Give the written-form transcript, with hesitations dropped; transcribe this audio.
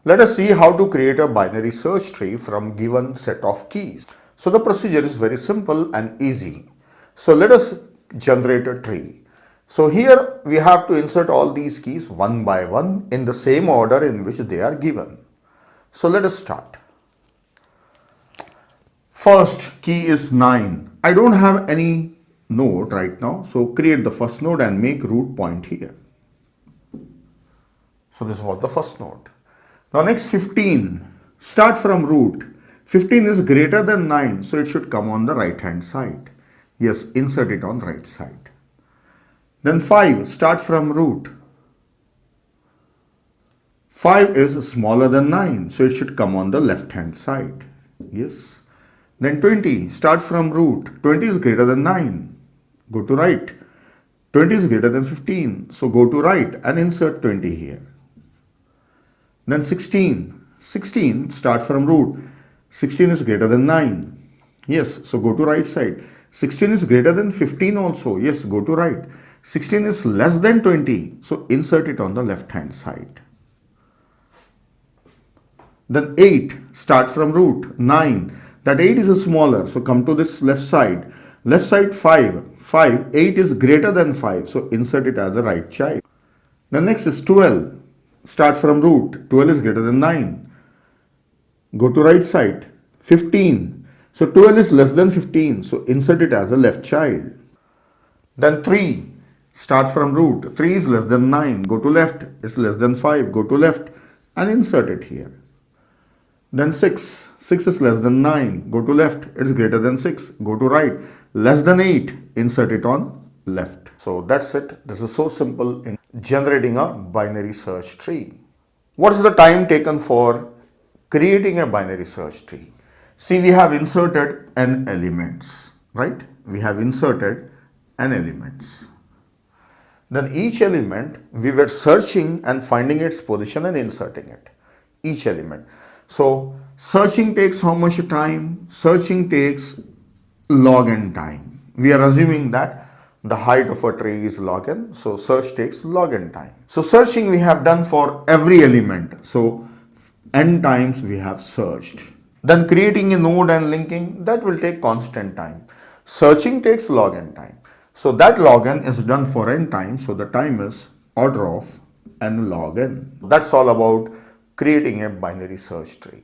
Let us see how to create a binary search tree from given set of keys. So the procedure is very simple and easy. So let us generate a tree. So here we have to insert all these keys one by one in the same order in which they are given. So let us start. First key is 9. I don't have any node right now. So create the first node and make root point here. So this was the first node. Now next 15. Start from root. 15 is greater than 9. So it should come on the right hand side. Yes, insert it on right side. Then 5. Start from root. 5 is smaller than 9. So it should come on the left hand side. Yes. Then 20. Start from root. 20 is greater than 9. Go to right. 20 is greater than 15. So go to right and insert 20 here. Then 16. 16. Start from root. 16 is greater than 9. Yes. So go to right side. 16 is greater than 15 also. Yes. Go to right. 16 is less than 20. So insert it on the left hand side. Then 8. Start from root. 9. That 8 is smaller. So come to this left side. Left side 5. 5. 8 is greater than 5. So insert it as a right child. The next is 12. Start from root. 12 is greater than 9. Go to right side. 15. So 12 is less than 15. So insert it as a left child. Then 3. Start from root. 3 is less than 9. Go to left. It's less than 5. Go to left and insert it here. Then 6. 6 is less than 9. Go to left. It's greater than 6. Go to right. Less than 8. Insert it on left. So that's it. This is so simple in generating a binary search tree. What is the time taken for creating a binary search tree? See, we have inserted n elements, right? We have inserted n elements. Then each element we were searching and finding its position and inserting it. Each element. So searching takes how much time? Searching takes log n time. We are assuming that the height of a tree is log n. So search takes log n time. So searching we have done for every element. So n times we have searched. Then creating a node and linking, that will take constant time. Searching takes log n time. So that log n is done for n times. So the time is order of n log n. That's all about creating a binary search tree.